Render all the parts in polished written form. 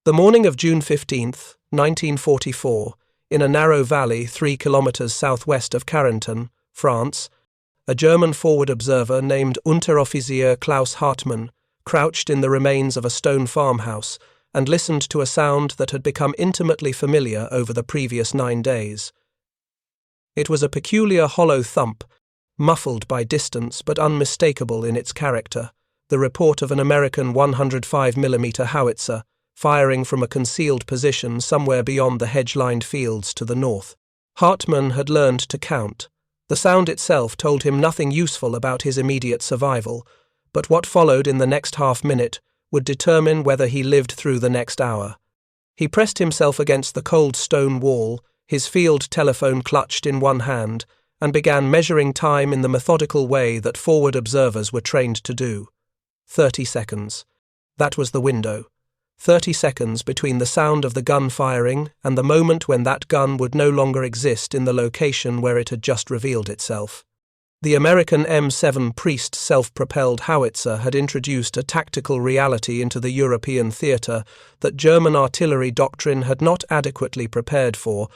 The morning of June 15, 1944, in a narrow valley 3 kilometers southwest of Carentan, France, a German forward observer named Unteroffizier Klaus Hartmann crouched in the remains of a stone farmhouse and listened to a sound that had become intimately familiar over the previous 9 days. It was a peculiar hollow thump, muffled by distance but unmistakable in its character, the report of an American 105mm Howitzer, firing from a concealed position somewhere beyond the hedge-lined fields to the north. Hartmann had learned to count. The sound itself told him nothing useful about his immediate survival, but what followed in the next half-minute would determine whether he lived through the next hour. He pressed himself against the cold stone wall, his field telephone clutched in one hand, and began measuring time in the methodical way that forward observers were trained to do. 30 seconds. That was the window. 30 seconds between the sound of the gun firing and the moment when that gun would no longer exist in the location where it had just revealed itself. The American M7 Priest self-propelled howitzer had introduced a tactical reality into the European theatre that German artillery doctrine had not adequately prepared for,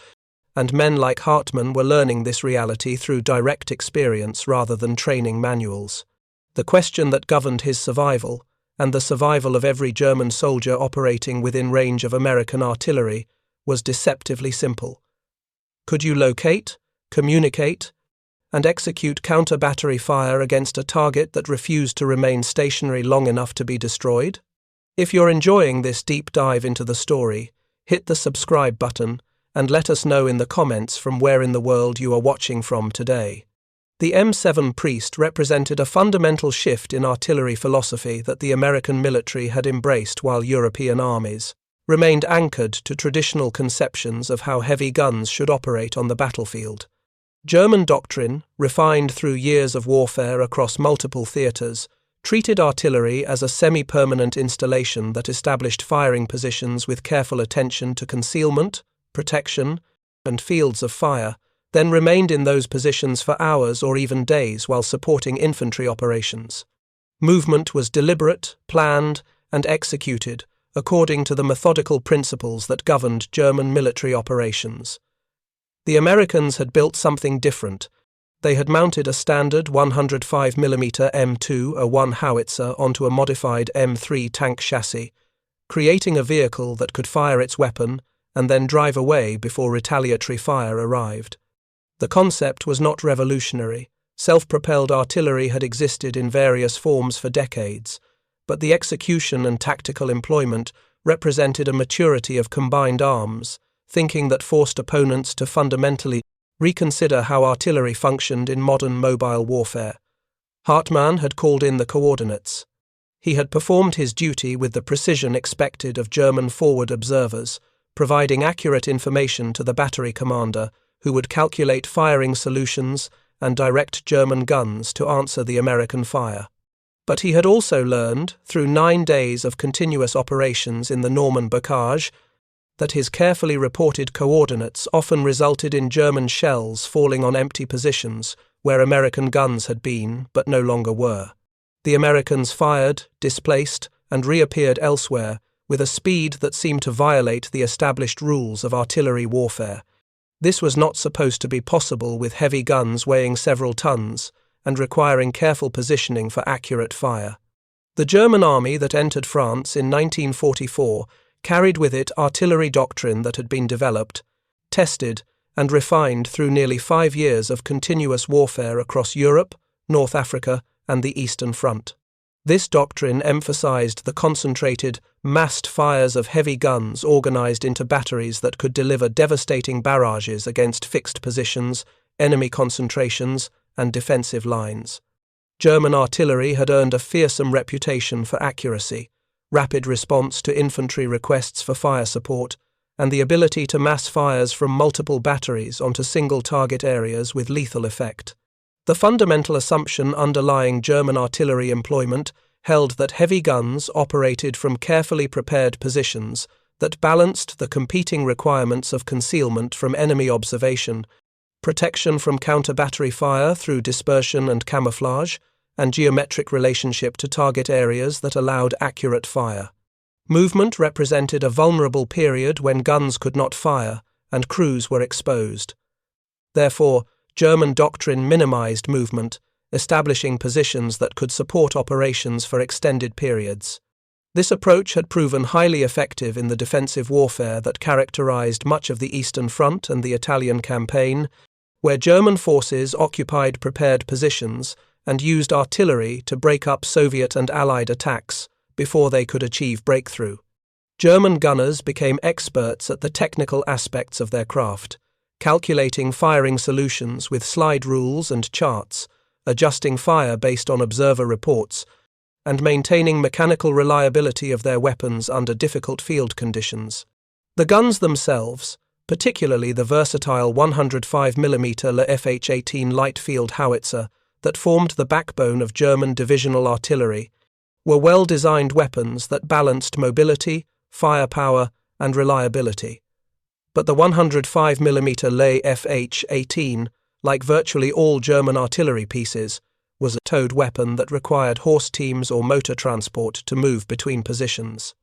and men like Hartmann were learning this reality through direct experience rather than training manuals. The question that governed his survival, and the survival of every German soldier operating within range of American artillery, was deceptively simple. Could you locate, communicate, and execute counter-battery fire against a target that refused to remain stationary long enough to be destroyed? If you're enjoying this deep dive into the story, hit the subscribe button and let us know in the comments from where in the world you are watching from today. The M7 Priest represented a fundamental shift in artillery philosophy that the American military had embraced while European armies remained anchored to traditional conceptions of how heavy guns should operate on the battlefield. German doctrine, refined through years of warfare across multiple theatres, treated artillery as a semi-permanent installation that established firing positions with careful attention to concealment, protection, and fields of fire, then remained in those positions for hours or even days while supporting infantry operations. Movement was deliberate, planned, and executed according to the methodical principles that governed German military operations. The Americans had built something different. They had mounted a standard 105mm M201 howitzer onto a modified M3 tank chassis, creating a vehicle that could fire its weapon and then drive away before retaliatory fire arrived. The concept was not revolutionary. Self-propelled artillery had existed in various forms for decades, but the execution and tactical employment represented a maturity of combined arms, thinking that forced opponents to fundamentally reconsider how artillery functioned in modern mobile warfare. Hartmann had called in the coordinates. He had performed his duty with the precision expected of German forward observers, providing accurate information to the battery commander, who would calculate firing solutions and direct German guns to answer the American fire. But he had also learned, through 9 days of continuous operations in the Normandy bocage, that his carefully reported coordinates often resulted in German shells falling on empty positions where American guns had been but no longer were. The Americans fired, displaced, and reappeared elsewhere with a speed that seemed to violate the established rules of artillery warfare. This was not supposed to be possible with heavy guns weighing several tons and requiring careful positioning for accurate fire. The German army that entered France in 1944 carried with it artillery doctrine that had been developed, tested, and refined through nearly 5 years of continuous warfare across Europe, North Africa, and the Eastern Front. This doctrine emphasized the concentrated, massed fires of heavy guns organized into batteries that could deliver devastating barrages against fixed positions, enemy concentrations, and defensive lines. German artillery had earned a fearsome reputation for accuracy, rapid response to infantry requests for fire support, and the ability to mass fires from multiple batteries onto single target areas with lethal effect. The fundamental assumption underlying German artillery employment held that heavy guns operated from carefully prepared positions that balanced the competing requirements of concealment from enemy observation, protection from counter-battery fire through dispersion and camouflage, and geometric relationship to target areas that allowed accurate fire. Movement represented a vulnerable period when guns could not fire and crews were exposed. Therefore, German doctrine minimized movement, establishing positions that could support operations for extended periods. This approach had proven highly effective in the defensive warfare that characterized much of the Eastern Front and the Italian campaign, where German forces occupied prepared positions and used artillery to break up Soviet and Allied attacks before they could achieve breakthrough. German gunners became experts at the technical aspects of their craft, calculating firing solutions with slide rules and charts, adjusting fire based on observer reports, and maintaining mechanical reliability of their weapons under difficult field conditions. The guns themselves, particularly the versatile 105mm FH-18 light field howitzer that formed the backbone of German divisional artillery, were well-designed weapons that balanced mobility, firepower, and reliability. But the 105mm Ley FH-18, like virtually all German artillery pieces, was a towed weapon that required horse teams or motor transport to move between positions.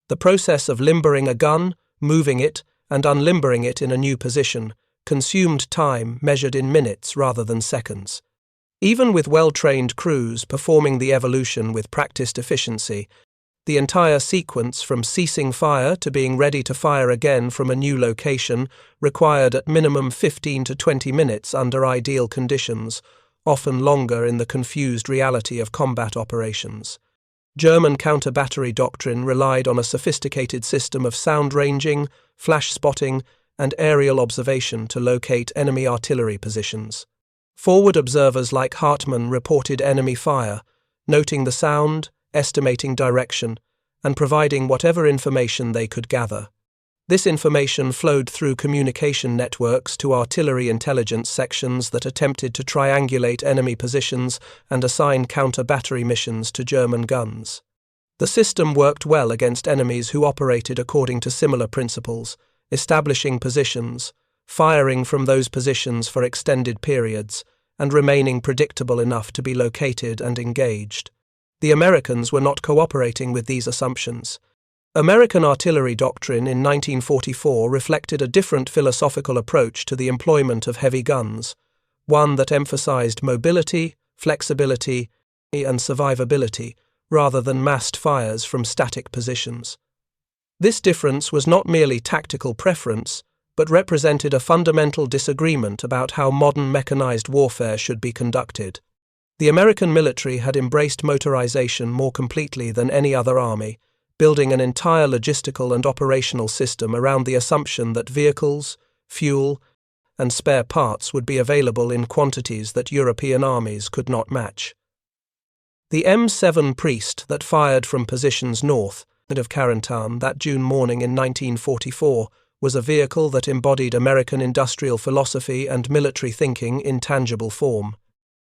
The process of limbering a gun, moving it, and unlimbering it in a new position consumed time measured in minutes rather than seconds. Even with well-trained crews performing the evolution with practiced efficiency, the entire sequence from ceasing fire to being ready to fire again from a new location required at minimum 15 to 20 minutes under ideal conditions, often longer in the confused reality of combat operations. German counter-battery doctrine relied on a sophisticated system of sound ranging, flash spotting, and aerial observation to locate enemy artillery positions. Forward observers like Hartmann reported enemy fire, noting the sound, estimating direction, and providing whatever information they could gather. This information flowed through communication networks to artillery intelligence sections that attempted to triangulate enemy positions and assign counter-battery missions to German guns. The system worked well against enemies who operated according to similar principles, establishing positions, firing from those positions for extended periods, and remaining predictable enough to be located and engaged. The Americans were not cooperating with these assumptions. American artillery doctrine in 1944 reflected a different philosophical approach to the employment of heavy guns, one that emphasized mobility, flexibility, and survivability, rather than massed fires from static positions. This difference was not merely tactical preference, but represented a fundamental disagreement about how modern mechanized warfare should be conducted. The American military had embraced motorization more completely than any other army, building an entire logistical and operational system around the assumption that vehicles, fuel, and spare parts would be available in quantities that European armies could not match. The M7 Priest that fired from positions north of Carentan that June morning in 1944 was a vehicle that embodied American industrial philosophy and military thinking in tangible form.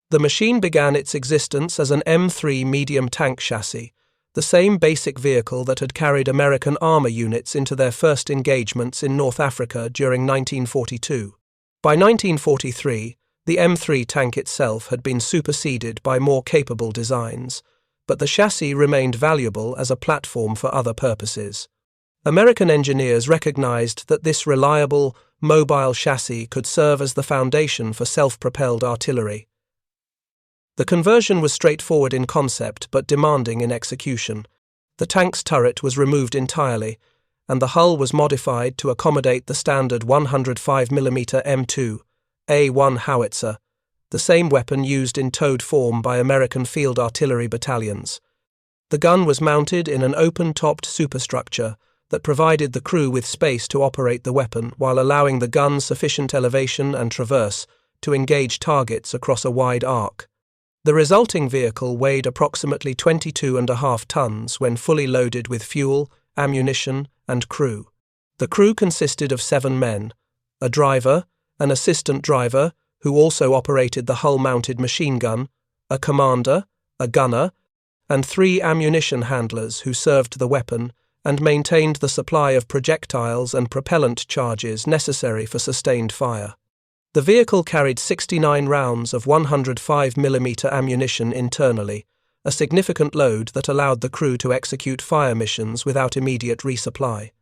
The machine began its existence as an M3 medium tank chassis, the same basic vehicle that had carried American armor units into their first engagements in North Africa during 1942. By 1943, the M3 tank itself had been superseded by more capable designs, but the chassis remained valuable as a platform for other purposes. American engineers recognized that this reliable, mobile chassis could serve as the foundation for self-propelled artillery. The conversion was straightforward in concept but demanding in execution. The tank's turret was removed entirely, and the hull was modified to accommodate the standard 105mm M2 A1 howitzer, the same weapon used in towed form by American field artillery battalions. The gun was mounted in an open-topped superstructure that provided the crew with space to operate the weapon while allowing the gun sufficient elevation and traverse to engage targets across a wide arc. The resulting vehicle weighed approximately 22.5 tons when fully loaded with fuel, ammunition, and crew. The crew consisted of 7 men, a driver, an assistant driver, who also operated the hull-mounted machine gun, a commander, a gunner, and 3 ammunition handlers who served the weapon and maintained the supply of projectiles and propellant charges necessary for sustained fire. The vehicle carried 69 rounds of 105mm ammunition internally, a significant load that allowed the crew to execute fire missions without immediate resupply.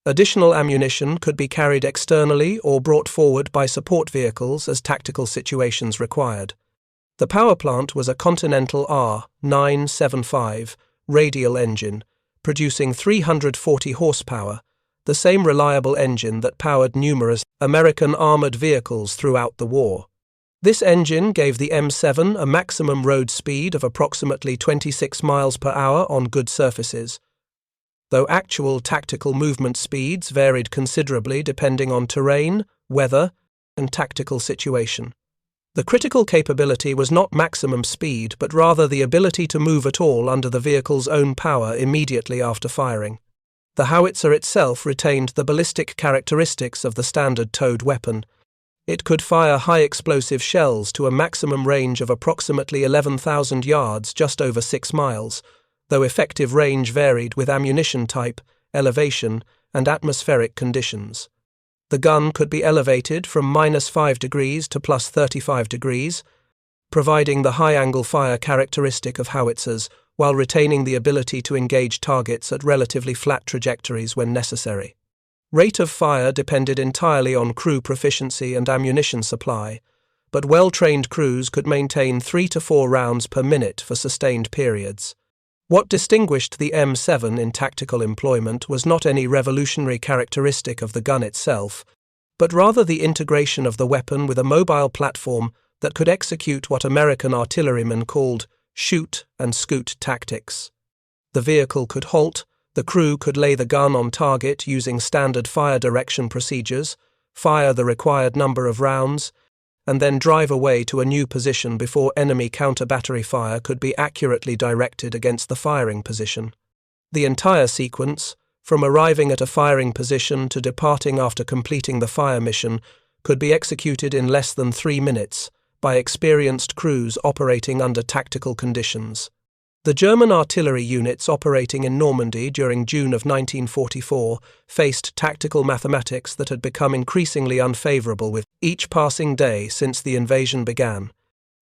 Additional ammunition could be carried externally or brought forward by support vehicles as tactical situations required. The power plant was a Continental R975 radial engine, producing 340 horsepower, the same reliable engine that powered numerous American armored vehicles throughout the war. This engine gave the M7 a maximum road speed of approximately 26 miles per hour on good surfaces, though actual tactical movement speeds varied considerably depending on terrain, weather, and tactical situation. The critical capability was not maximum speed, but rather the ability to move at all under the vehicle's own power immediately after firing. The howitzer itself retained the ballistic characteristics of the standard towed weapon. It could fire high-explosive shells to a maximum range of approximately 11,000 yards, just over 6 miles, though effective range varied with ammunition type, elevation, and atmospheric conditions. The gun could be elevated from -5 degrees to +35 degrees, providing the high-angle fire characteristic of howitzers while retaining the ability to engage targets at relatively flat trajectories when necessary. Rate of fire depended entirely on crew proficiency and ammunition supply, but well-trained crews could maintain 3 to 4 rounds per minute for sustained periods. What distinguished the M7 in tactical employment was not any revolutionary characteristic of the gun itself, but rather the integration of the weapon with a mobile platform that could execute what American artillerymen called shoot and scoot tactics. The vehicle could halt, the crew could lay the gun on target using standard fire direction procedures, fire the required number of rounds, and then drive away to a new position before enemy counter-battery fire could be accurately directed against the firing position. The entire sequence, from arriving at a firing position to departing after completing the fire mission, could be executed in less than 3 minutes by experienced crews operating under tactical conditions. The German artillery units operating in Normandy during June of 1944 faced tactical mathematics that had become increasingly unfavorable with each passing day since the invasion began.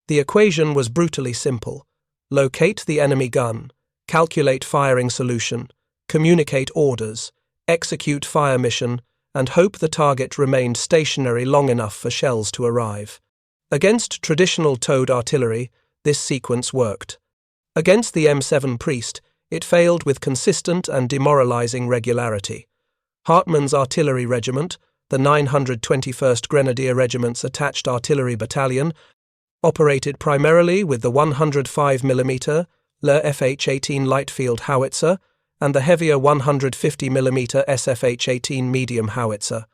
The equation was brutally simple: locate the enemy gun, calculate firing solution, communicate orders, execute fire mission, and hope the target remained stationary long enough for shells to arrive. Against traditional towed artillery, this sequence worked. Against the M7 Priest, it failed with consistent and demoralizing regularity. Hartmann's artillery regiment, the 921st Grenadier Regiment's attached artillery battalion, operated primarily with the 105mm FH-18 light field howitzer and the heavier 150mm SFH-18 medium howitzer.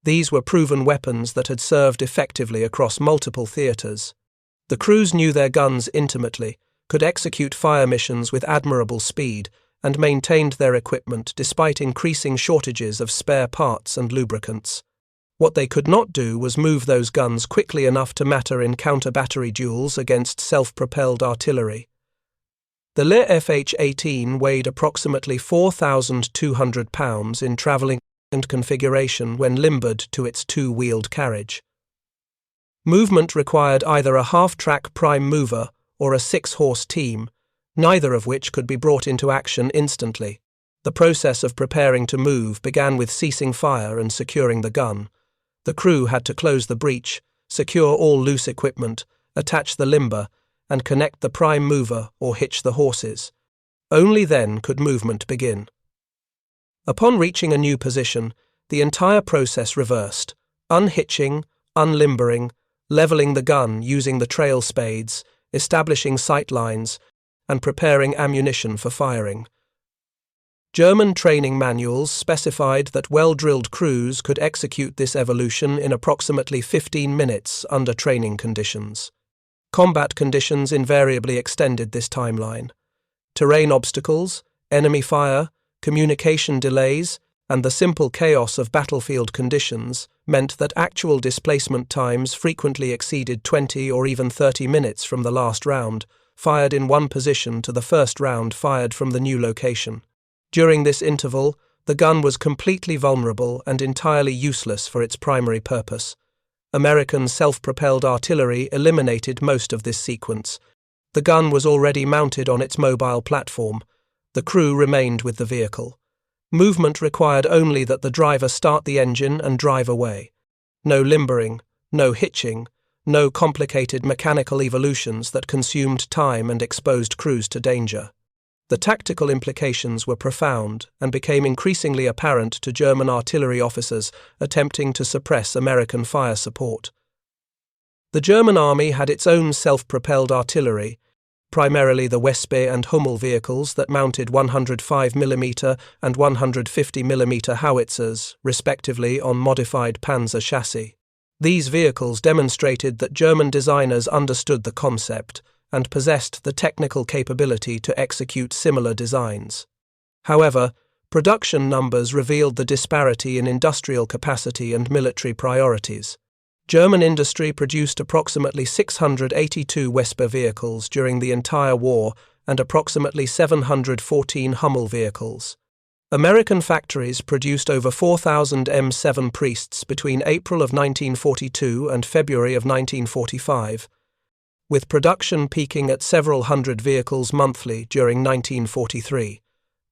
These were proven weapons that had served effectively across multiple theatres. The crews knew their guns intimately, could execute fire missions with admirable speed, and maintained their equipment despite increasing shortages of spare parts and lubricants. What they could not do was move those guns quickly enough to matter in counter-battery duels against self-propelled artillery. The Le FH-18 weighed approximately 4,200 pounds in travelling and configuration when limbered to its 2-wheeled carriage. Movement required either a half-track prime mover or a 6-horse team, neither of which could be brought into action instantly. The process of preparing to move began with ceasing fire and securing the gun. The crew had to close the breech, secure all loose equipment, attach the limber, and connect the prime mover or hitch the horses. Only then could movement begin. Upon reaching a new position, the entire process reversed: unhitching, unlimbering, levelling the gun using the trail spades, establishing sight lines, and preparing ammunition for firing. German training manuals specified that well-drilled crews could execute this evolution in approximately 15 minutes under training conditions. Combat conditions invariably extended this timeline. Terrain obstacles, enemy fire, communication delays, and the simple chaos of battlefield conditions meant that actual displacement times frequently exceeded 20 or even 30 minutes from the last round, fired in one position to the first round fired from the new location. During this interval, the gun was completely vulnerable and entirely useless for its primary purpose. American self-propelled artillery eliminated most of this sequence, The gun was already mounted on its mobile platform. The crew remained with the vehicle. Movement required only that the driver start the engine and drive away. No limbering, no hitching, no complicated mechanical evolutions that consumed time and exposed crews to danger. The tactical implications were profound and became increasingly apparent to German artillery officers attempting to suppress American fire support. The German army had its own self-propelled artillery, primarily the Wespe and Hummel vehicles that mounted 105mm and 150mm howitzers, respectively, on modified Panzer chassis. These vehicles demonstrated that German designers understood the concept and possessed the technical capability to execute similar designs. However, production numbers revealed the disparity in industrial capacity and military priorities. German industry produced approximately 682 Wespe vehicles during the entire war and approximately 714 Hummel vehicles. American factories produced over 4,000 M7 Priests between April of 1942 and February of 1945, with production peaking at several hundred vehicles monthly during 1943.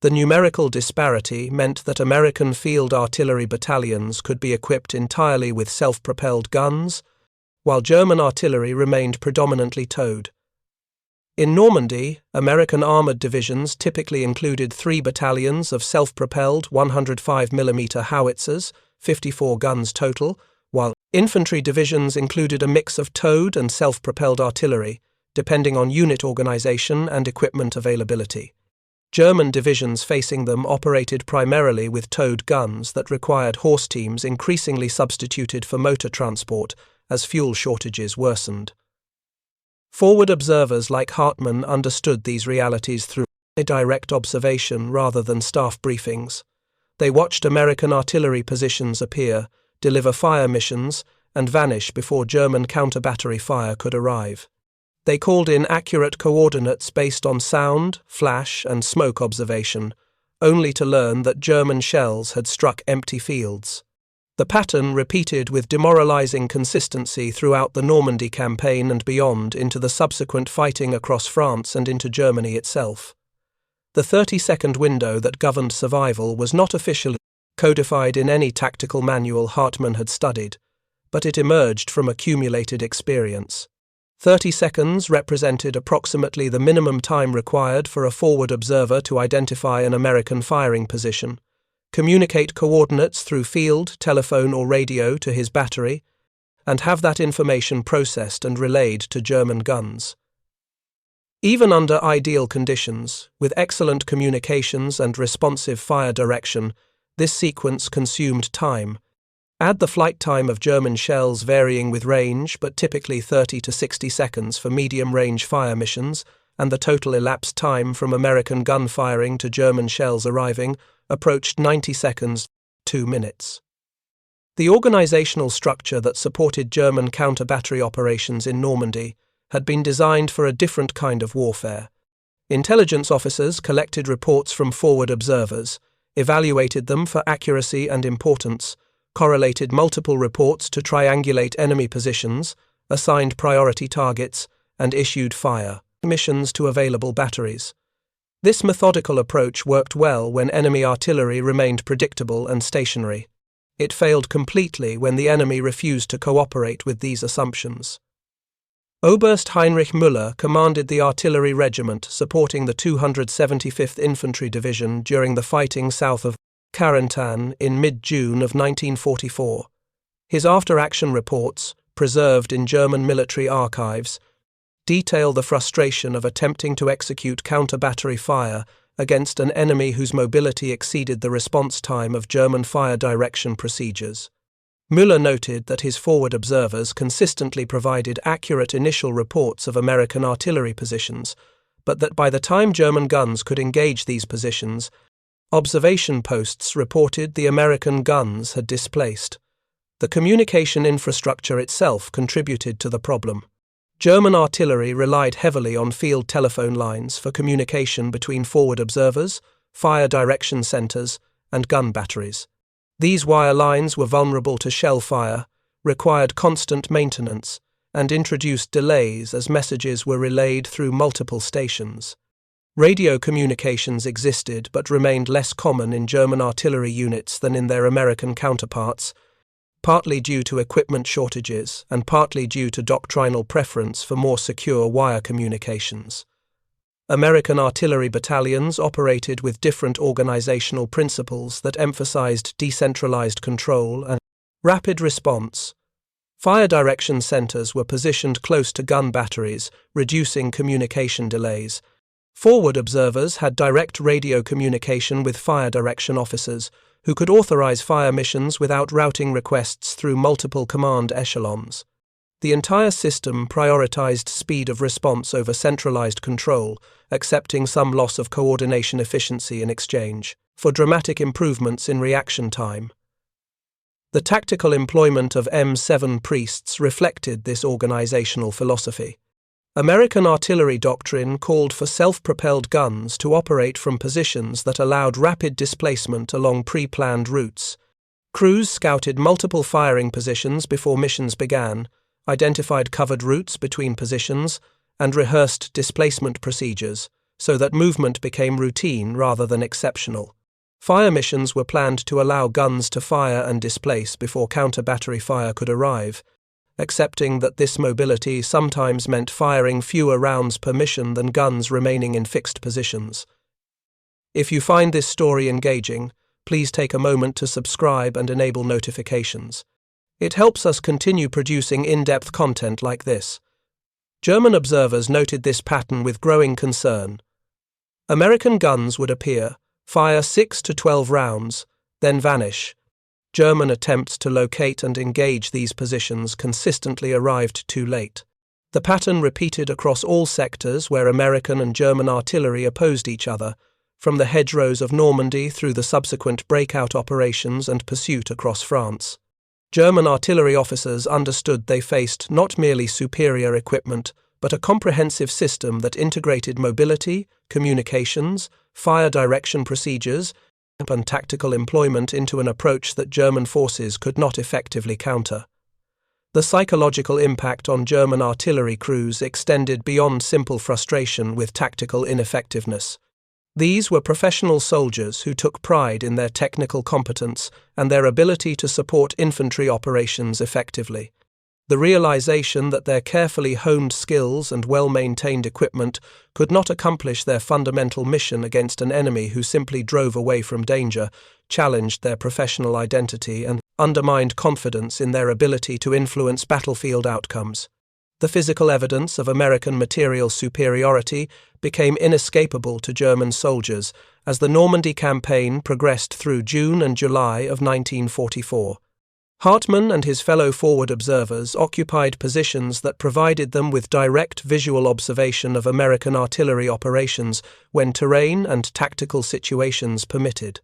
The numerical disparity meant that American field artillery battalions could be equipped entirely with self-propelled guns, while German artillery remained predominantly towed. In Normandy, American armored divisions typically included 3 battalions of self-propelled 105mm howitzers, 54 guns total, while infantry divisions included a mix of towed and self-propelled artillery, depending on unit organization and equipment availability. German divisions facing them operated primarily with towed guns that required horse teams increasingly substituted for motor transport as fuel shortages worsened. Forward observers like Hartmann understood these realities through direct observation rather than staff briefings. They watched American artillery positions appear, deliver fire missions, and vanish before German counter-battery fire could arrive. They called in accurate coordinates based on sound, flash, and smoke observation, only to learn that German shells had struck empty fields. The pattern repeated with demoralizing consistency throughout the Normandy campaign and beyond into the subsequent fighting across France and into Germany itself. The 30-second window that governed survival was not officially codified in any tactical manual Hartmann had studied, but it emerged from accumulated experience. 30 seconds represented approximately the minimum time required for a forward observer to identify an American firing position, communicate coordinates through field, telephone, or radio to his battery, and have that information processed and relayed to German guns. Even under ideal conditions, with excellent communications and responsive fire direction, this sequence consumed time. Add the flight time of German shells varying with range, but typically 30 to 60 seconds for medium-range fire missions, and the total elapsed time from American gun firing to German shells arriving approached 90 seconds, 2 minutes. The organizational structure that supported German counter-battery operations in Normandy had been designed for a different kind of warfare. Intelligence officers collected reports from forward observers, evaluated them for accuracy and importance, correlated multiple reports to triangulate enemy positions, assigned priority targets, and issued fire missions to available batteries. This methodical approach worked well when enemy artillery remained predictable and stationary. It failed completely when the enemy refused to cooperate with these assumptions. Oberst Heinrich Müller commanded the artillery regiment supporting the 275th Infantry Division during the fighting south of Carentan in mid-June of 1944. His after-action reports, preserved in German military archives, detail the frustration of attempting to execute counter-battery fire against an enemy whose mobility exceeded the response time of German fire direction procedures. Müller noted that his forward observers consistently provided accurate initial reports of American artillery positions, but that by the time German guns could engage these positions, observation posts reported the American guns had displaced. The communication infrastructure itself contributed to the problem. German artillery relied heavily on field telephone lines for communication between forward observers, fire direction centers, and gun batteries. These wire lines were vulnerable to shell fire, required constant maintenance, and introduced delays as messages were relayed through multiple stations. Radio communications existed but remained less common in German artillery units than in their American counterparts, partly due to equipment shortages and partly due to doctrinal preference for more secure wire communications. American artillery battalions operated with different organizational principles that emphasized decentralized control and rapid response. Fire direction centers were positioned close to gun batteries, reducing communication delays. Forward observers had direct radio communication with fire direction officers, who could authorize fire missions without routing requests through multiple command echelons. The entire system prioritized speed of response over centralized control, accepting some loss of coordination efficiency in exchange for dramatic improvements in reaction time. The tactical employment of M7 priests reflected this organizational philosophy. American artillery doctrine called for self-propelled guns to operate from positions that allowed rapid displacement along pre-planned routes. Crews scouted multiple firing positions before missions began, identified covered routes between positions, and rehearsed displacement procedures so that movement became routine rather than exceptional. Fire missions were planned to allow guns to fire and displace before counter-battery fire could arrive, accepting that this mobility sometimes meant firing fewer rounds per mission than guns remaining in fixed positions. If you find this story engaging, please take a moment to subscribe and enable notifications. It helps us continue producing in-depth content like this. German observers noted this pattern with growing concern. American guns would appear, fire 6 to 12 rounds, then vanish. German attempts to locate and engage these positions consistently arrived too late. The pattern repeated across all sectors where American and German artillery opposed each other, from the hedgerows of Normandy through the subsequent breakout operations and pursuit across France. German artillery officers understood they faced not merely superior equipment, but a comprehensive system that integrated mobility, communications, fire direction procedures, and tactical employment into an approach that German forces could not effectively counter. The psychological impact on German artillery crews extended beyond simple frustration with tactical ineffectiveness. These were professional soldiers who took pride in their technical competence and their ability to support infantry operations effectively. The realization that their carefully honed skills and well-maintained equipment could not accomplish their fundamental mission against an enemy who simply drove away from danger challenged their professional identity and undermined confidence in their ability to influence battlefield outcomes. The physical evidence of American material superiority became inescapable to German soldiers as the Normandy campaign progressed through June and July of 1944. Hartmann and his fellow forward observers occupied positions that provided them with direct visual observation of American artillery operations when terrain and tactical situations permitted.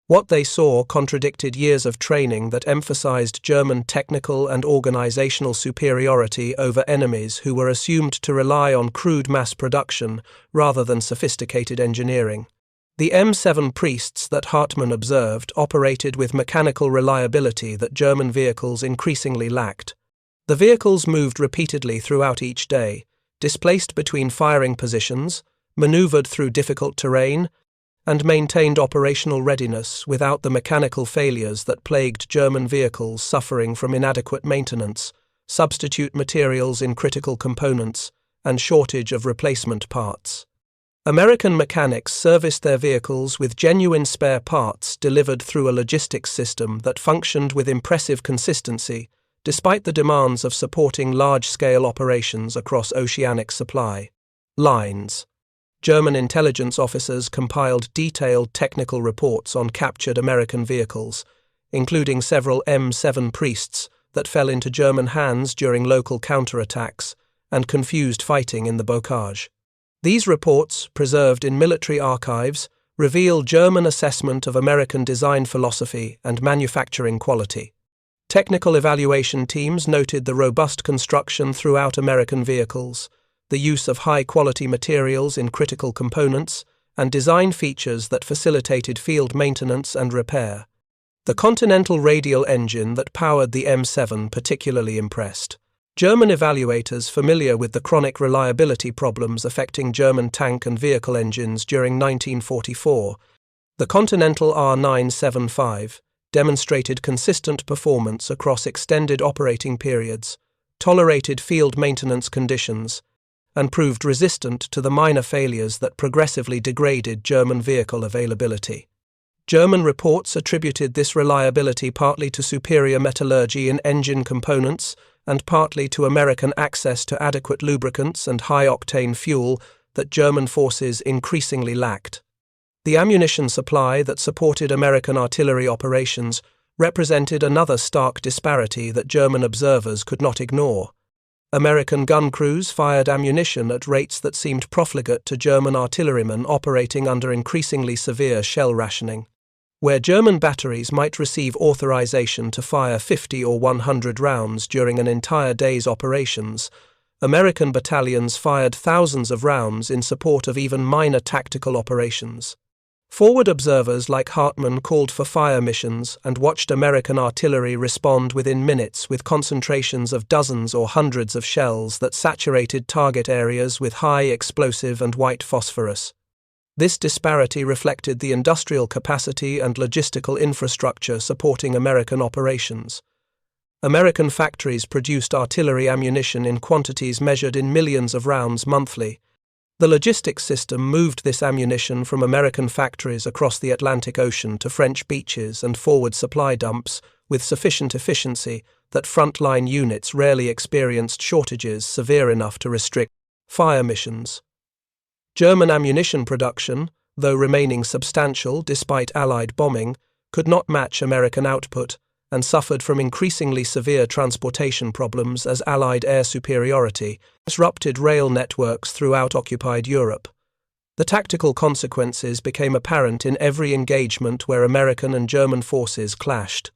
What they saw contradicted years of training that emphasized German technical and organizational superiority over enemies who were assumed to rely on crude mass production rather than sophisticated engineering. The M7 priests that Hartmann observed operated with mechanical reliability that German vehicles increasingly lacked. The vehicles moved repeatedly throughout each day, displaced between firing positions, maneuvered through difficult terrain, and maintained operational readiness without the mechanical failures that plagued German vehicles suffering from inadequate maintenance, substitute materials in critical components, and shortage of replacement parts. American mechanics serviced their vehicles with genuine spare parts delivered through a logistics system that functioned with impressive consistency, despite the demands of supporting large-scale operations across oceanic supply lines. German intelligence officers compiled detailed technical reports on captured American vehicles, including several M7 priests that fell into German hands during local counterattacks and confused fighting in the bocage. These reports, preserved in military archives, reveal German assessment of American design philosophy and manufacturing quality. Technical evaluation teams noted the robust construction throughout American vehicles, the use of high-quality materials in critical components, and design features that facilitated field maintenance and repair. The Continental radial engine that powered the M7 particularly impressed. German evaluators familiar with the chronic reliability problems affecting German tank and vehicle engines during 1944, the Continental R975 demonstrated consistent performance across extended operating periods, tolerated field maintenance conditions, and proved resistant to the minor failures that progressively degraded German vehicle availability. German reports attributed this reliability partly to superior metallurgy in engine components and partly to American access to adequate lubricants and high-octane fuel that German forces increasingly lacked. The ammunition supply that supported American artillery operations represented another stark disparity that German observers could not ignore. American gun crews fired ammunition at rates that seemed profligate to German artillerymen operating under increasingly severe shell rationing. Where German batteries might receive authorization to fire 50 or 100 rounds during an entire day's operations, American battalions fired thousands of rounds in support of even minor tactical operations. Forward observers like Hartmann called for fire missions and watched American artillery respond within minutes with concentrations of dozens or hundreds of shells that saturated target areas with high explosive and white phosphorus. This disparity reflected the industrial capacity and logistical infrastructure supporting American operations. American factories produced artillery ammunition in quantities measured in millions of rounds monthly. The logistics system moved this ammunition from American factories across the Atlantic Ocean to French beaches and forward supply dumps with sufficient efficiency that frontline units rarely experienced shortages severe enough to restrict fire missions. German ammunition production, though remaining substantial despite Allied bombing, could not match American output and suffered from increasingly severe transportation problems as Allied air superiority disrupted rail networks throughout occupied Europe. The tactical consequences became apparent in every engagement where American and German forces clashed.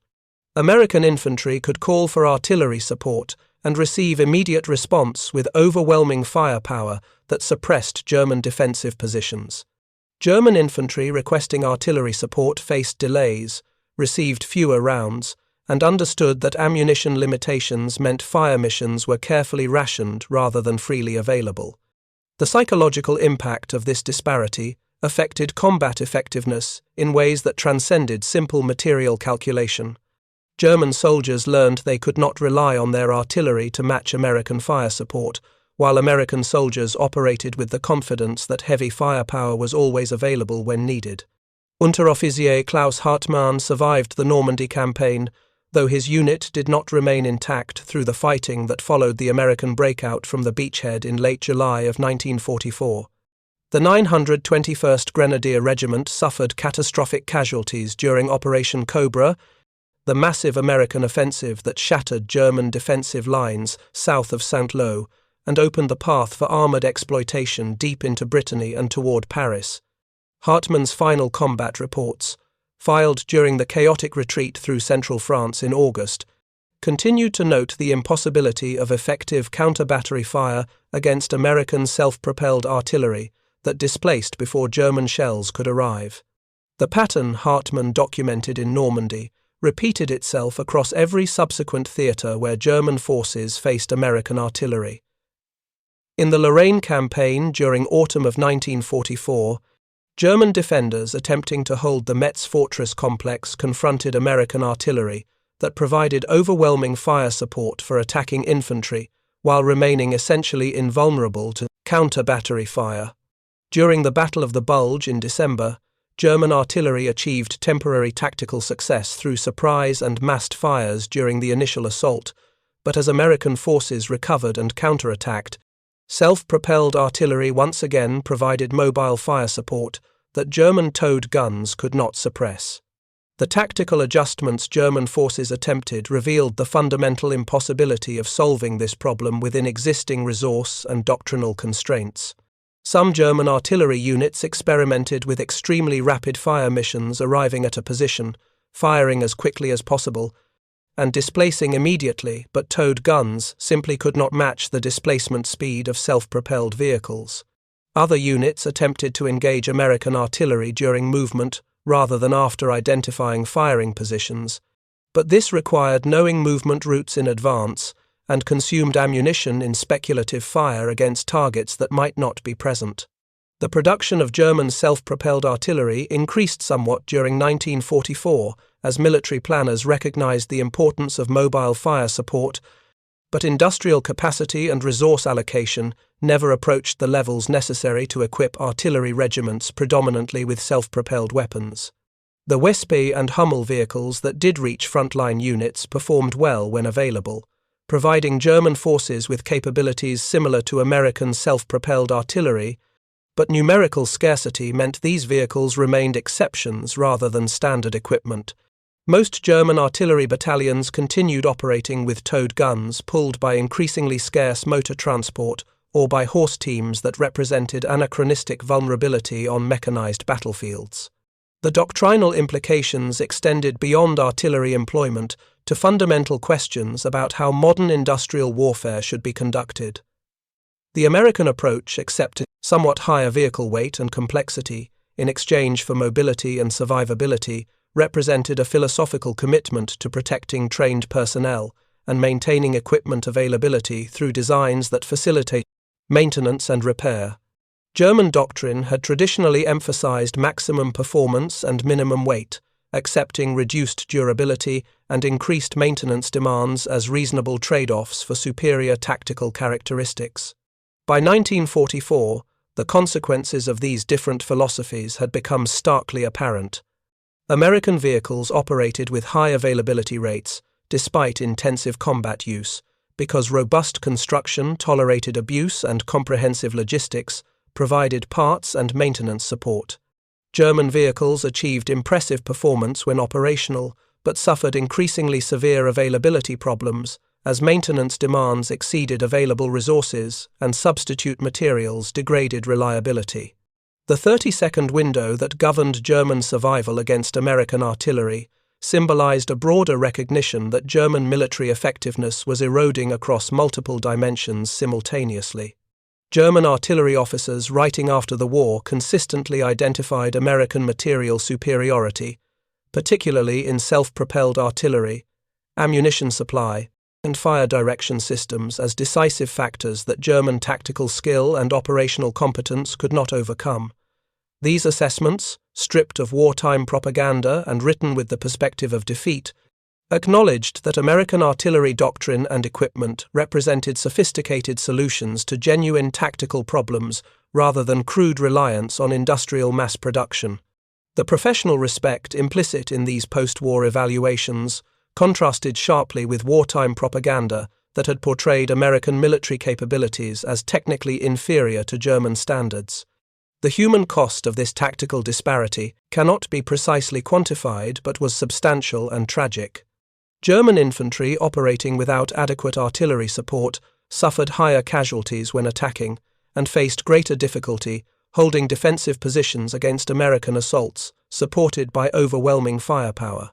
American infantry could call for artillery support and receive immediate response with overwhelming firepower that suppressed German defensive positions. German infantry requesting artillery support faced delays, received fewer rounds, and understood that ammunition limitations meant fire missions were carefully rationed rather than freely available. The psychological impact of this disparity affected combat effectiveness in ways that transcended simple material calculation. German soldiers learned they could not rely on their artillery to match American fire support, while American soldiers operated with the confidence that heavy firepower was always available when needed. Unteroffizier Klaus Hartmann survived the Normandy campaign, though his unit did not remain intact through the fighting that followed the American breakout from the beachhead in late July of 1944. The 921st Grenadier Regiment suffered catastrophic casualties during Operation Cobra, the massive American offensive that shattered German defensive lines south of Saint-Lô and opened the path for armoured exploitation deep into Brittany and toward Paris. Hartmann's final combat reports, filed during the chaotic retreat through central France in August, continued to note the impossibility of effective counter-battery fire against American self-propelled artillery that displaced before German shells could arrive. The pattern Hartmann documented in Normandy repeated itself across every subsequent theatre where German forces faced American artillery. In the Lorraine campaign during autumn of 1944, German defenders attempting to hold the Metz fortress complex confronted American artillery that provided overwhelming fire support for attacking infantry while remaining essentially invulnerable to counter-battery fire. During the Battle of the Bulge in December, German artillery achieved temporary tactical success through surprise and massed fires during the initial assault, but as American forces recovered and counterattacked, self-propelled artillery once again provided mobile fire support that German towed guns could not suppress. The tactical adjustments German forces attempted revealed the fundamental impossibility of solving this problem within existing resource and doctrinal constraints. Some German artillery units experimented with extremely rapid fire missions arriving at a position, firing as quickly as possible, and displacing immediately, but towed guns simply could not match the displacement speed of self-propelled vehicles. Other units attempted to engage American artillery during movement rather than after identifying firing positions, but this required knowing movement routes in advance and consumed ammunition in speculative fire against targets that might not be present. The production of German self-propelled artillery increased somewhat during 1944 as military planners recognized the importance of mobile fire support, but industrial capacity and resource allocation never approached the levels necessary to equip artillery regiments predominantly with self-propelled weapons. The WWII and Hummel vehicles that did reach frontline units performed well when available, providing German forces with capabilities similar to American self-propelled artillery, but numerical scarcity meant these vehicles remained exceptions rather than standard equipment. Most German artillery battalions continued operating with towed guns pulled by increasingly scarce motor transport or by horse teams that represented anachronistic vulnerability on mechanized battlefields. The doctrinal implications extended beyond artillery employment to fundamental questions about how modern industrial warfare should be conducted. The American approach accepted somewhat higher vehicle weight and complexity in exchange for mobility and survivability represented a philosophical commitment to protecting trained personnel and maintaining equipment availability through designs that facilitate maintenance and repair. German doctrine had traditionally emphasized maximum performance and minimum weight, accepting reduced durability and increased maintenance demands as reasonable trade-offs for superior tactical characteristics. By 1944, the consequences of these different philosophies had become starkly apparent. American vehicles operated with high availability rates, despite intensive combat use, because robust construction tolerated abuse and comprehensive logistics provided parts and maintenance support. German vehicles achieved impressive performance when operational, but suffered increasingly severe availability problems as maintenance demands exceeded available resources and substitute materials degraded reliability. The 30-second window that governed German survival against American artillery symbolized a broader recognition that German military effectiveness was eroding across multiple dimensions simultaneously. German artillery officers writing after the war consistently identified American material superiority, particularly in self-propelled artillery, ammunition supply, and fire direction systems as decisive factors that German tactical skill and operational competence could not overcome. These assessments, stripped of wartime propaganda and written with the perspective of defeat, acknowledged that American artillery doctrine and equipment represented sophisticated solutions to genuine tactical problems rather than crude reliance on industrial mass production. The professional respect implicit in these post-war evaluations contrasted sharply with wartime propaganda that had portrayed American military capabilities as technically inferior to German standards. The human cost of this tactical disparity cannot be precisely quantified but was substantial and tragic. German infantry operating without adequate artillery support suffered higher casualties when attacking and faced greater difficulty holding defensive positions against American assaults supported by overwhelming firepower.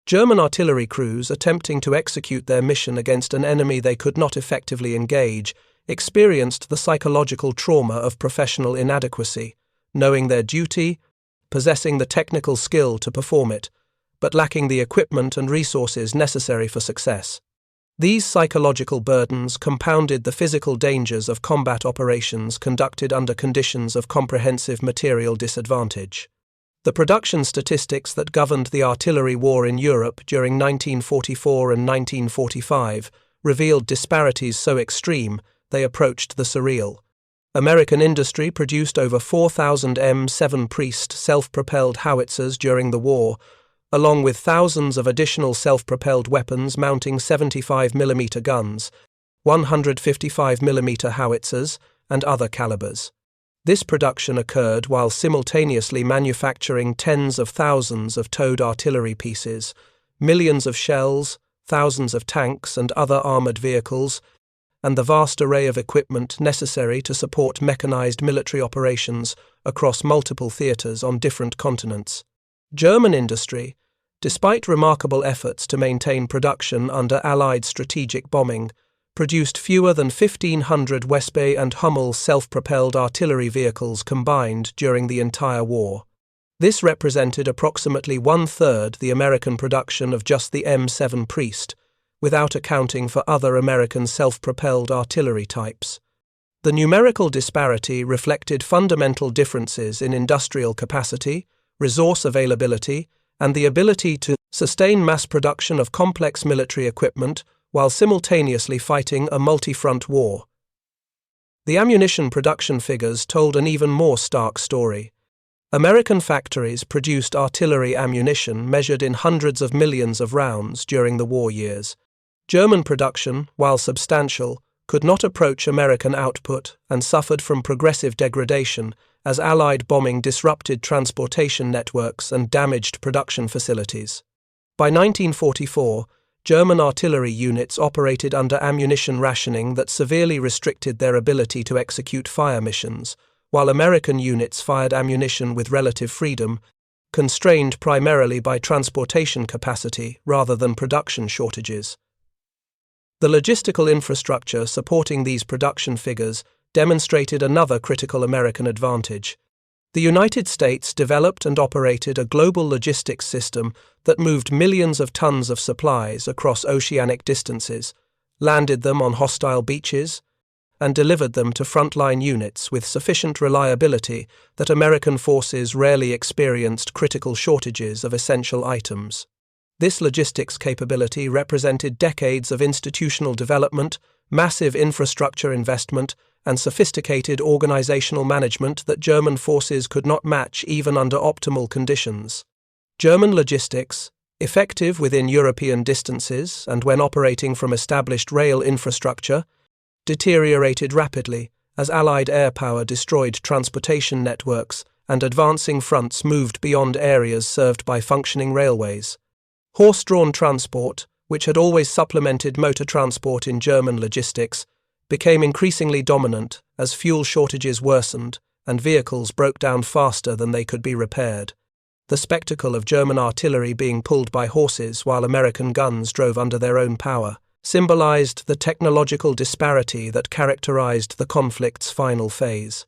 German artillery crews attempting to execute their mission against an enemy they could not effectively engage experienced the psychological trauma of professional inadequacy, knowing their duty, possessing the technical skill to perform it, but lacking the equipment and resources necessary for success. These psychological burdens compounded the physical dangers of combat operations conducted under conditions of comprehensive material disadvantage. The production statistics that governed the artillery war in Europe during 1944 and 1945 revealed disparities so extreme they approached the surreal. American industry produced over 4,000 M7 Priest self-propelled howitzers during the war, along with thousands of additional self-propelled weapons mounting 75mm guns, 155mm howitzers, and other calibers. This production occurred while simultaneously manufacturing tens of thousands of towed artillery pieces, millions of shells, thousands of tanks and other armored vehicles, and the vast array of equipment necessary to support mechanized military operations across multiple theaters on different continents. German industry, despite remarkable efforts to maintain production under Allied strategic bombing, produced fewer than 1,500 WWII and Hummel self-propelled artillery vehicles combined during the entire war. This represented approximately one-third the American production of just the M7 Priest, without accounting for other American self-propelled artillery types. The numerical disparity reflected fundamental differences in industrial capacity, resource availability, and the ability to sustain mass production of complex military equipment while simultaneously fighting a multi-front war. The ammunition production figures told an even more stark story. American factories produced artillery ammunition measured in hundreds of millions of rounds during the war years. German production, while substantial, could not approach American output and suffered from progressive degradation as Allied bombing disrupted transportation networks and damaged production facilities. By 1944, German artillery units operated under ammunition rationing that severely restricted their ability to execute fire missions, while American units fired ammunition with relative freedom, constrained primarily by transportation capacity rather than production shortages. The logistical infrastructure supporting these production figures demonstrated another critical American advantage. The United States developed and operated a global logistics system that moved millions of tons of supplies across oceanic distances, landed them on hostile beaches, and delivered them to frontline units with sufficient reliability that American forces rarely experienced critical shortages of essential items. This logistics capability represented decades of institutional development, massive infrastructure investment, and sophisticated organizational management that German forces could not match even under optimal conditions. German logistics, effective within European distances and when operating from established rail infrastructure, deteriorated rapidly as Allied air power destroyed transportation networks and advancing fronts moved beyond areas served by functioning railways. Horse-drawn transport, which had always supplemented motor transport in German logistics, became increasingly dominant as fuel shortages worsened and vehicles broke down faster than they could be repaired. The spectacle of German artillery being pulled by horses while American guns drove under their own power symbolized the technological disparity that characterized the conflict's final phase.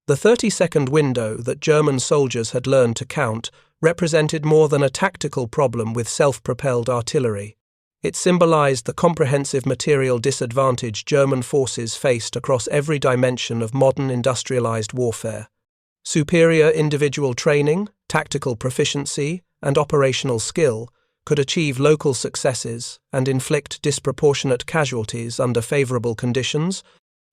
The 30-second window that German soldiers had learned to count represented more than a tactical problem with self-propelled artillery. It symbolized the comprehensive material disadvantage German forces faced across every dimension of modern industrialized warfare. Superior individual training, tactical proficiency, and operational skill could achieve local successes and inflict disproportionate casualties under favorable conditions,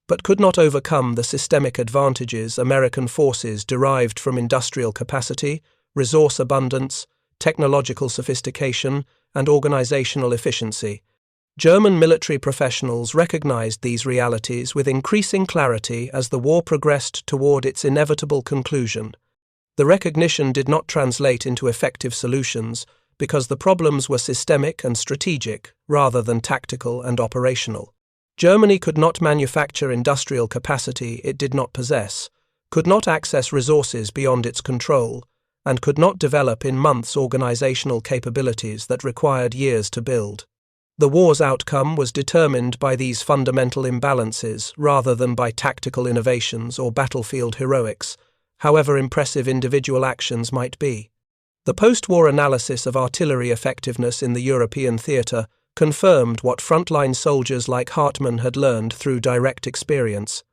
but could not overcome the systemic advantages American forces derived from industrial capacity, resource abundance, technological sophistication, and organizational efficiency. German military professionals recognized these realities with increasing clarity as the war progressed toward its inevitable conclusion. The recognition did not translate into effective solutions because the problems were systemic and strategic rather than tactical and operational. Germany could not manufacture industrial capacity it did not possess, could not access resources beyond its control, and could not develop in months organizational capabilities that required years to build. The war's outcome was determined by these fundamental imbalances rather than by tactical innovations or battlefield heroics, however impressive individual actions might be. The post-war analysis of artillery effectiveness in the European theatre confirmed what frontline soldiers like Hartmann had learned through direct experience.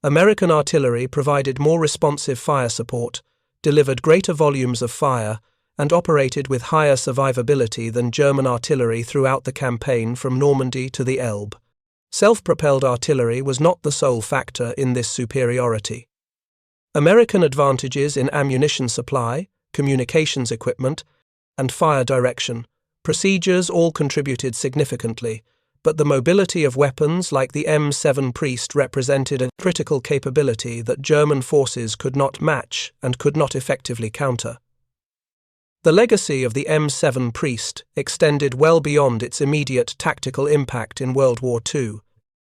American artillery provided more responsive fire support, delivered greater volumes of fire, and operated with higher survivability than German artillery throughout the campaign from Normandy to the Elbe. Self-propelled artillery was not the sole factor in this superiority. American advantages in ammunition supply, communications equipment, and fire direction, procedures all contributed significantly, but the mobility of weapons like the M7 Priest represented a critical capability that German forces could not match and could not effectively counter. The legacy of the M7 Priest extended well beyond its immediate tactical impact in World War II.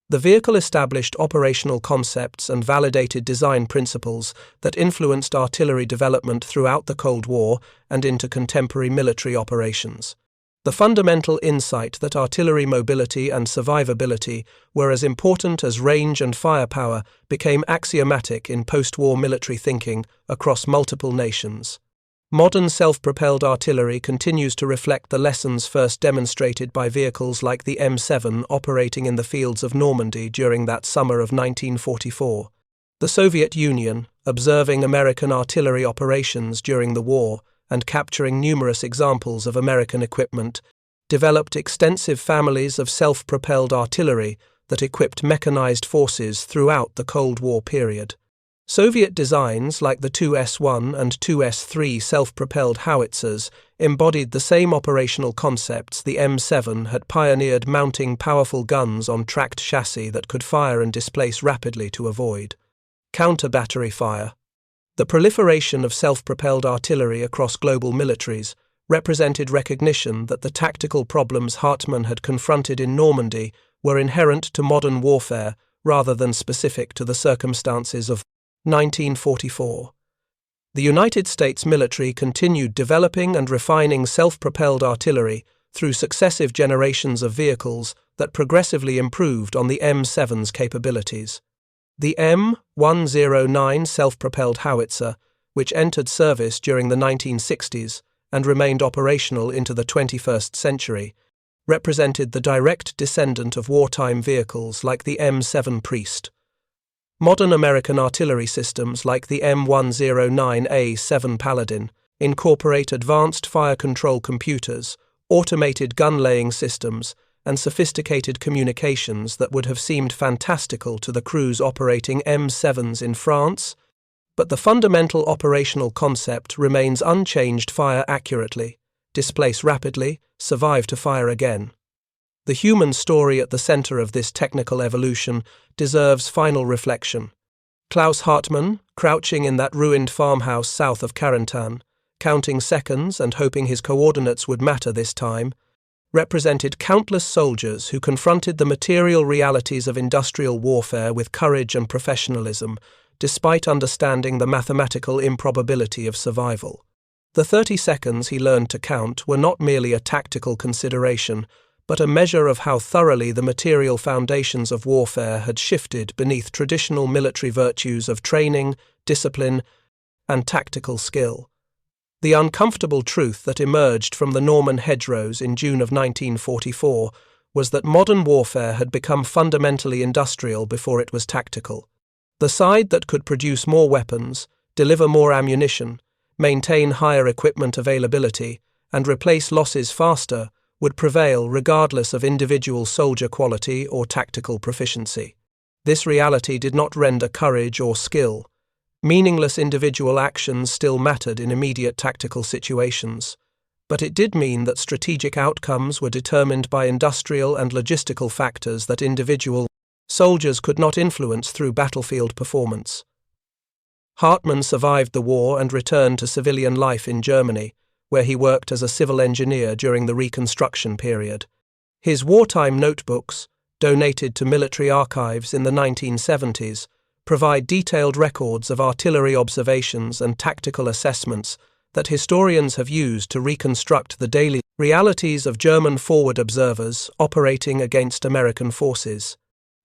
The vehicle established operational concepts and validated design principles that influenced artillery development throughout the Cold War and into contemporary military operations. The fundamental insight that artillery mobility and survivability were as important as range and firepower became axiomatic in post-war military thinking across multiple nations. Modern self-propelled artillery continues to reflect the lessons first demonstrated by vehicles like the M7 operating in the fields of Normandy during that summer of 1944. The Soviet Union, observing American artillery operations during the war and capturing numerous examples of American equipment, developed extensive families of self-propelled artillery that equipped mechanized forces throughout the Cold War period. Soviet designs like the 2S-1 and 2S-3 self-propelled howitzers embodied the same operational concepts the M7 had pioneered, mounting powerful guns on tracked chassis that could fire and displace rapidly to avoid counter-battery fire. The proliferation of self-propelled artillery across global militaries represented recognition that the tactical problems Hartmann had confronted in Normandy were inherent to modern warfare rather than specific to the circumstances of 1944. The United States military continued developing and refining self-propelled artillery through successive generations of vehicles that progressively improved on the M7's capabilities. The M109 self-propelled howitzer, which entered service during the 1960s and remained operational into the 21st century, represented the direct descendant of wartime vehicles like the M7 Priest. Modern American artillery systems like the M109A7 Paladin incorporate advanced fire control computers, automated gun-laying systems, and sophisticated communications that would have seemed fantastical to the crews operating M7s in France, but the fundamental operational concept remains unchanged: fire accurately, displace rapidly, survive to fire again. The human story at the center of this technical evolution deserves final reflection. Klaus Hartmann, crouching in that ruined farmhouse south of Carentan, counting seconds and hoping his coordinates would matter this time, represented countless soldiers who confronted the material realities of industrial warfare with courage and professionalism, despite understanding the mathematical improbability of survival. The 30 seconds he learned to count were not merely a tactical consideration, but a measure of how thoroughly the material foundations of warfare had shifted beneath traditional military virtues of training, discipline, and tactical skill. The uncomfortable truth that emerged from the Norman hedgerows in June of 1944 was that modern warfare had become fundamentally industrial before it was tactical. The side that could produce more weapons, deliver more ammunition, maintain higher equipment availability, and replace losses faster would prevail regardless of individual soldier quality or tactical proficiency. This reality did not render courage or skill. Meaningless individual actions still mattered in immediate tactical situations, but it did mean that strategic outcomes were determined by industrial and logistical factors that individual soldiers could not influence through battlefield performance. Hartmann survived the war and returned to civilian life in Germany, where he worked as a civil engineer during the Reconstruction period. His wartime notebooks, donated to military archives in the 1970s, provide detailed records of artillery observations and tactical assessments that historians have used to reconstruct the daily realities of German forward observers operating against American forces.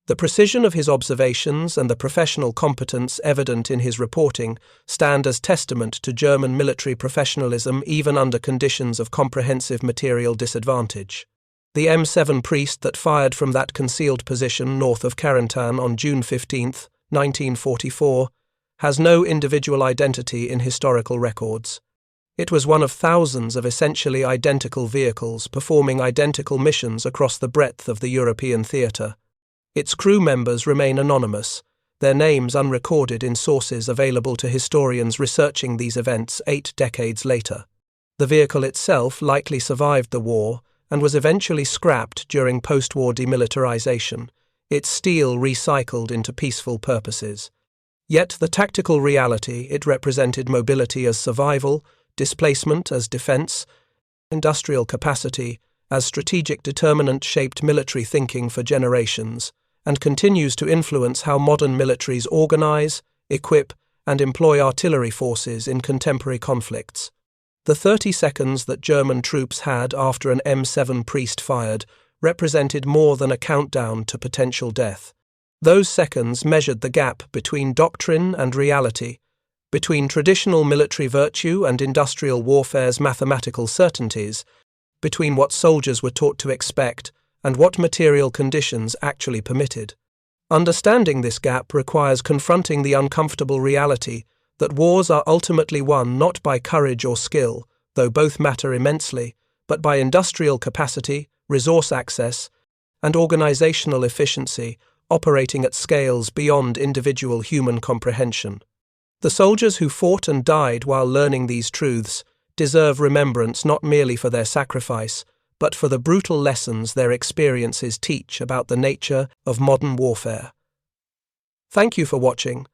The precision of his observations and the professional competence evident in his reporting stand as testament to German military professionalism even under conditions of comprehensive material disadvantage. The M7 Priest that fired from that concealed position north of Carentan on June 15, 1944, has no individual identity in historical records. It was one of thousands of essentially identical vehicles performing identical missions across the breadth of the European theatre. Its crew members remain anonymous, their names unrecorded in sources available to historians researching these events 8 decades later. The vehicle itself likely survived the war and was eventually scrapped during post-war demilitarization, its steel recycled into peaceful purposes. Yet the tactical reality it represented: mobility as survival, displacement as defense, industrial capacity as strategic determinant, shaped military thinking for generations, and continues to influence how modern militaries organize, equip, and employ artillery forces in contemporary conflicts. The 30 seconds that German troops had after an M7 Priest fired represented more than a countdown to potential death. Those seconds measured the gap between doctrine and reality, between traditional military virtue and industrial warfare's mathematical certainties, between what soldiers were taught to expect and what material conditions actually permitted. Understanding this gap requires confronting the uncomfortable reality that wars are ultimately won not by courage or skill, though both matter immensely, but by industrial capacity, resource access, and organizational efficiency operating at scales beyond individual human comprehension. The soldiers who fought and died while learning these truths deserve remembrance not merely for their sacrifice, but for the brutal lessons their experiences teach about the nature of modern warfare. Thank you for watching.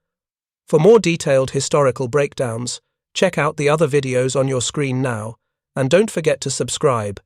For more detailed historical breakdowns, check out the other videos on your screen now, and don't forget to subscribe